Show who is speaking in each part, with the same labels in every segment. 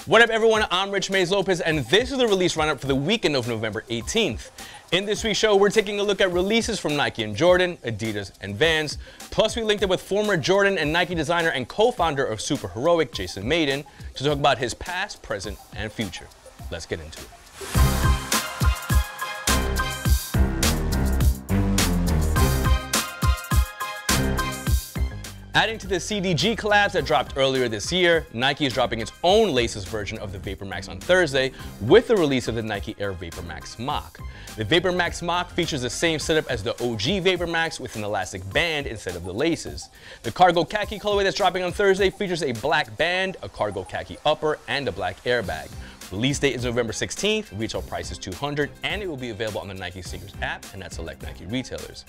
Speaker 1: What up, everyone? I'm Rich Mays Lopez, and this is the release roundup for the weekend of November 18th. In this week's show, we're taking a look at releases from Nike and Jordan, Adidas and Vans. Plus, we linked up with former Jordan and Nike designer and co-founder of Super Heroic, Jason Mayden, to talk about his past, present, and future. Let's get into it. Adding to the CDG collabs that dropped earlier this year, Nike is dropping its own laceless version of the Vapor Max on Thursday with the release of the Nike Air Vapor Max Mock. The Vapor Max Mock features the same setup as the OG Vapor Max with an elastic band instead of the laces. The cargo khaki colorway that's dropping on Thursday features a black band, a cargo khaki upper, and a black airbag. Release date is November 16th, retail price is $200, and it will be available on the Nike Sneakers app and at select Nike retailers.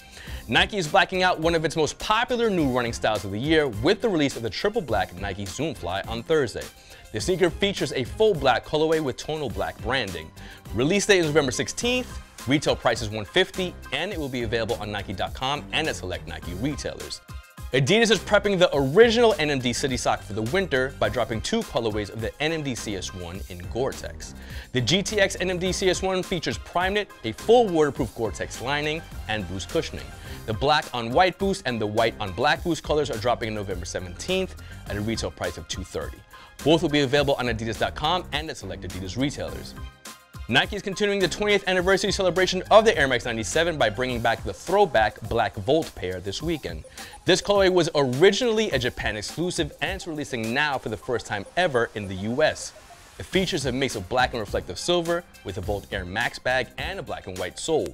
Speaker 1: Nike is blacking out one of its most popular new running styles of the year with the release of the triple black Nike Zoom Fly on Thursday. The sneaker features a full black colorway with tonal black branding. Release date is November 16th, retail price is $150, and it will be available on Nike.com and at select Nike retailers. Adidas is prepping the original NMD City Sock for the winter by dropping two colorways of the NMD CS1 in Gore-Tex. The GTX NMD CS1 features Primeknit, a full waterproof Gore-Tex lining, and Boost cushioning. The black on white Boost and the white on black Boost colors are dropping on November 17th at a retail price of $230. Both will be available on adidas.com and at select Adidas retailers. Nike is continuing the 20th anniversary celebration of the Air Max 97 by bringing back the throwback Black Volt pair this weekend. This colorway was originally a Japan exclusive and it's releasing now for the first time ever in the US. It features a mix of black and reflective silver with a Volt Air Max bag and a black and white sole.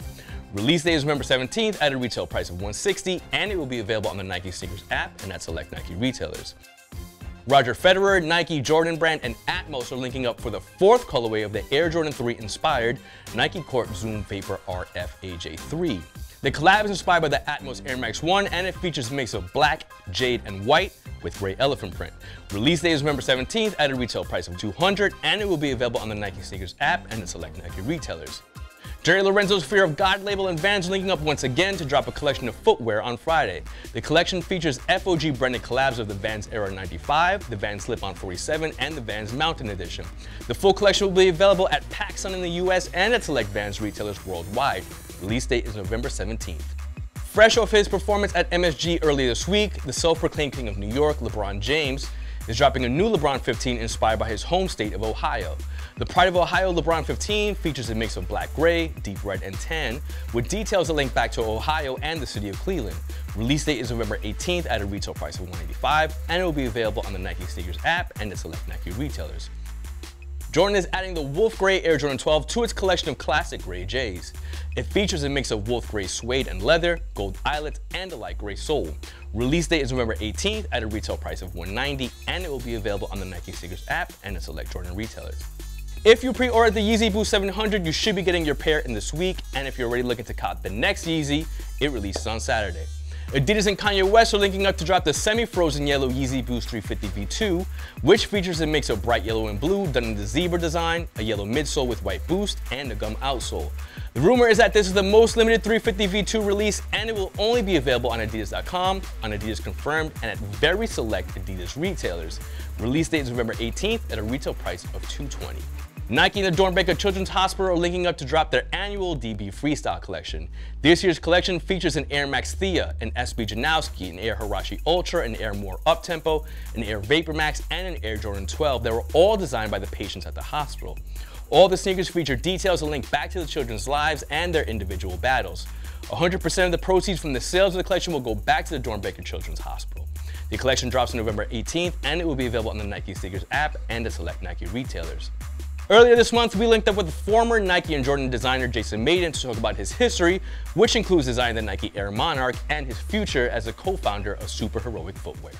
Speaker 1: Release date is November 17th at a retail price of $160, and it will be available on the Nike Sneakers app and at select Nike retailers. Roger Federer, Nike, Jordan Brand, and Atmos are linking up for the fourth colorway of the Air Jordan 3 inspired Nike Court Zoom Vapor RF AJ3. The collab is inspired by the Atmos Air Max 1 and it features a mix of black, jade, and white with gray elephant print. Release date is November 17th at a retail price of $200, and it will be available on the Nike Sneakers app and at select Nike retailers. Jerry Lorenzo's Fear of God label and Vans are linking up once again to drop a collection of footwear on Friday. The collection features FOG branded collabs of the Vans Era 95, the Vans Slip-On 47, and the Vans Mountain Edition. The full collection will be available at PacSun in the US and at select Vans retailers worldwide. Release date is November 17th. Fresh off his performance at MSG earlier this week, the self-proclaimed King of New York, LeBron James, is dropping a new LeBron 15 inspired by his home state of Ohio. The Pride of Ohio LeBron 15 features a mix of black gray, deep red, and tan, with details that link back to Ohio and the city of Cleveland. Release date is November 18th at a retail price of $185, and it will be available on the Nike Sneakers app and at select Nike retailers. Jordan is adding the Wolf Gray Air Jordan 12 to its collection of classic gray J's. It features a mix of Wolf Gray suede and leather, gold eyelets, and a light gray sole. Release date is November 18th at a retail price of $190, and it will be available on the Nike Sneakers app and at select Jordan retailers. If you pre-ordered the Yeezy Boost 700, you should be getting your pair in this week, and if you're already looking to cop the next Yeezy, it releases on Saturday. Adidas and Kanye West are linking up to drop the semi-frozen yellow Yeezy Boost 350 V2, which features a mix of bright yellow and blue done in the zebra design, a yellow midsole with white boost, and a gum outsole. The rumor is that this is the most limited 350 V2 release, and it will only be available on adidas.com, on Adidas Confirmed, and at very select Adidas retailers. Release date is November 18th at a retail price of $220. Nike and the Dornbrecher Children's Hospital are linking up to drop their annual DB Freestyle collection. This year's collection features an Air Max Thea, an SB Janowski, an Air Hirashi Ultra, an Air More Uptempo, an Air Vapor Max, and an Air Jordan 12 that were all designed by the patients at the hospital. All the sneakers feature details that link back to the children's lives and their individual battles. 100% of the proceeds from the sales of the collection will go back to the Dornbrecher Children's Hospital. The collection drops on November 18th, and it will be available on the Nike Sneakers app and at select Nike retailers. Earlier this month, we linked up with former Nike and Jordan designer Jason Mayden to talk about his history, which includes designing the Nike Air Monarch, and his future as a co-founder of Super Heroic Footwear.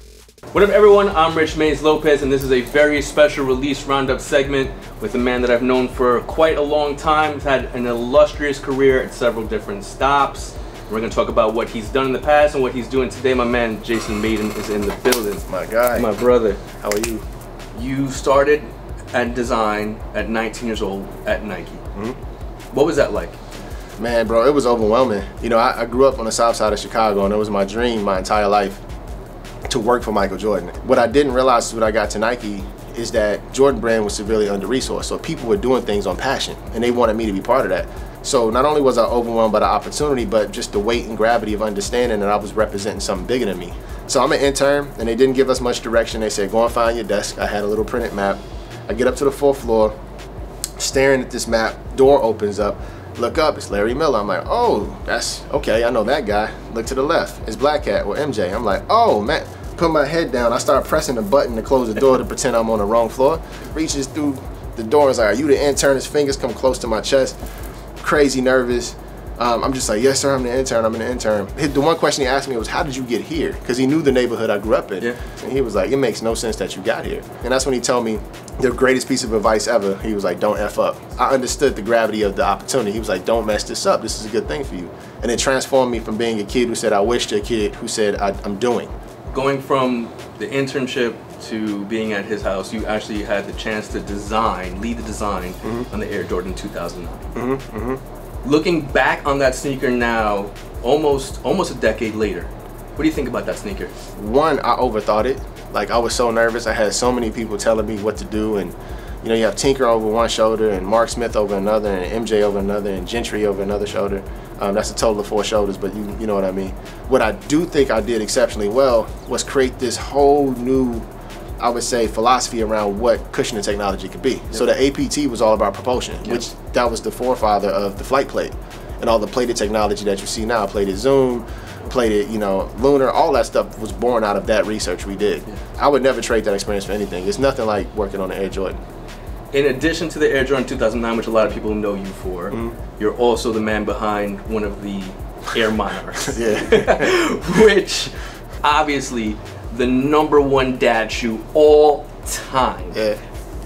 Speaker 1: What up, everyone? I'm Rich Mays Lopez, and this is a very special release roundup segment with a man that I've known for quite a long time. He's had an illustrious career at several different stops. We're going to talk about what he's done in the past and what he's doing today. My man Jason Mayden is in the building.
Speaker 2: My guy.
Speaker 1: My brother.
Speaker 2: How are you?
Speaker 1: You started at design at 19 years old at Nike. What was that like?
Speaker 2: Man, bro, it was overwhelming. You know, I grew up on the south side of Chicago, and it was my dream my entire life to work for Michael Jordan. What I didn't realize is when I got to Nike is that Jordan Brand was severely under-resourced. So people were doing things on passion, and they wanted me to be part of that. So not only was I overwhelmed by the opportunity, but just the weight and gravity of understanding that I was representing something bigger than me. So I'm an intern, and they didn't give us much direction. They said, go and find your desk. I had a little printed map. I get up to the 4th floor, staring at this map, door opens up, look up, it's Larry Miller. I'm like, oh, that's okay, I know that guy. Look to the left, it's Black Cat or MJ. I'm like, oh man. Put my head down, I start pressing the button to close the door to pretend I'm on the wrong floor. Reaches through the door and is like, are you the intern? His fingers come close to my chest. Crazy nervous. I'm just like, yes sir, I'm the intern, I'm an intern. The one question he asked me was, how did you get here? Because he knew the neighborhood I grew up in. Yeah. And he was like, it makes no sense that you got here. And that's when he told me the greatest piece of advice ever. He was like, don't F up. I understood the gravity of the opportunity. He was like, don't mess this up. This is a good thing for you. And it transformed me from being a kid who said, I wish, to a kid who said, I'm doing.
Speaker 1: Going from the internship to being at his house, you actually had the chance to lead the design on the Air Jordan 2009. Looking back on that sneaker now, almost a decade later, what do you think about that sneaker?
Speaker 2: One, I overthought it. Like, I was so nervous. I had so many people telling me what to do, and you know, you have Tinker over one shoulder and Mark Smith over another and MJ over another and Gentry over another shoulder. That's a total of 4 shoulders, but you know what I mean. What I do think I did exceptionally well was create this whole new, I would say, philosophy around what cushioning technology could be. Yep. So the APT was all about propulsion, which that was the forefather of the flight plate and all the plated technology that you see now. Plated Zoom, plated, you know, Lunar, all that stuff was born out of that research we did. Yeah. I would never trade that experience for anything. It's nothing like working on the Air Jordan.
Speaker 1: In addition to the Air Jordan 2009, which a lot of people know you for, you're also the man behind one of the Air Monarchs. Which, obviously, the #1 dad shoe all time. Yeah.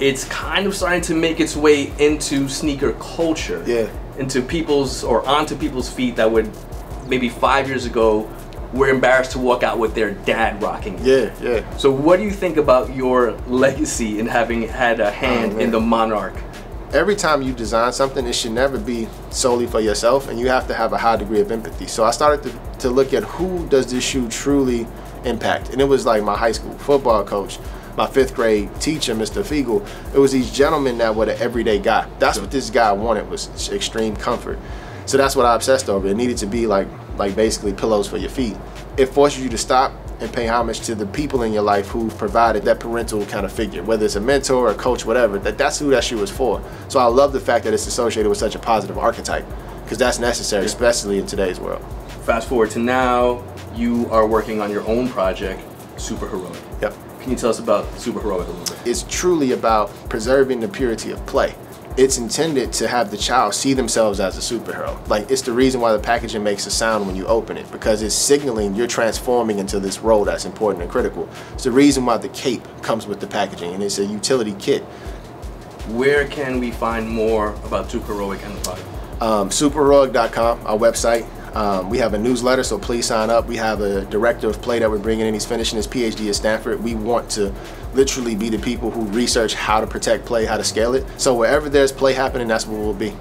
Speaker 1: It's kind of starting to make its way into sneaker culture. Yeah. Into people's, or onto people's feet that would, maybe 5 years ago, were embarrassed to walk out with their dad rocking it. Yeah. So what do you think about your legacy in having had a hand in the Monarch?
Speaker 2: Every time you design something, it should never be solely for yourself, and you have to have a high degree of empathy. So I started to look at who does this shoe truly impact. And it was like my high school football coach, my 5th grade teacher, Mr. Fiegel. It was these gentlemen that were the everyday guy. That's what this guy wanted, was extreme comfort. So that's what I obsessed over. It needed to be like basically pillows for your feet. It forces you to stop and pay homage to the people in your life who've provided that parental kind of figure, whether it's a mentor or a coach, whatever. That's who that shoe is for. So I love the fact that it's associated with such a positive archetype, because that's necessary, especially in today's world.
Speaker 1: Fast forward to now, you are working on your own project, Super Heroic.
Speaker 2: Yep.
Speaker 1: Can you tell us about Super Heroic a little bit?
Speaker 2: It's truly about preserving the purity of play. It's intended to have the child see themselves as a superhero. Like, it's the reason why the packaging makes a sound when you open it, because it's signaling you're transforming into this role that's important and critical. It's the reason why the cape comes with the packaging, and it's a utility kit.
Speaker 1: Where can we find more about Super Heroic and the product?
Speaker 2: Superheroic.com, our website. We have a newsletter, so please sign up. We have a director of play that we're bringing in. He's finishing his PhD at Stanford. We want to literally be the people who research how to protect play, how to scale it. So wherever there's play happening, that's where we'll be.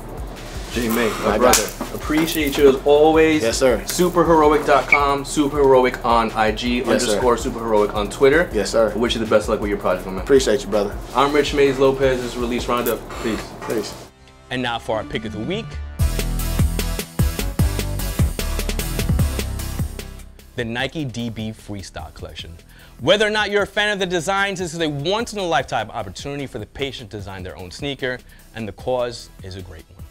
Speaker 1: J. May, my brother, appreciate you as always.
Speaker 2: Yes, sir.
Speaker 1: Superheroic.com, Superheroic on IG,
Speaker 2: yes,
Speaker 1: _Superheroic on Twitter.
Speaker 2: Yes, sir.
Speaker 1: I wish you the best of luck with your project, my man.
Speaker 2: Appreciate you, brother.
Speaker 1: I'm Rich Mays Lopez. This is Release Roundup. Peace.
Speaker 2: Peace.
Speaker 1: And now for our pick of the week. The Nike DB Freestyle Collection. Whether or not you're a fan of the designs, this is a once-in-a-lifetime opportunity for the patient to design their own sneaker, and the cause is a great one.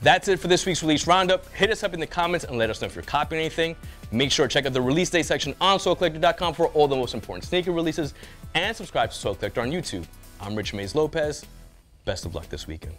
Speaker 1: That's it for this week's Release Roundup. Hit us up in the comments and let us know if you're copying anything. Make sure to check out the release day section on SoulCollector.com for all the most important sneaker releases, and subscribe to Soul Collector on YouTube. I'm Rich Mays Lopez. Best of luck this weekend.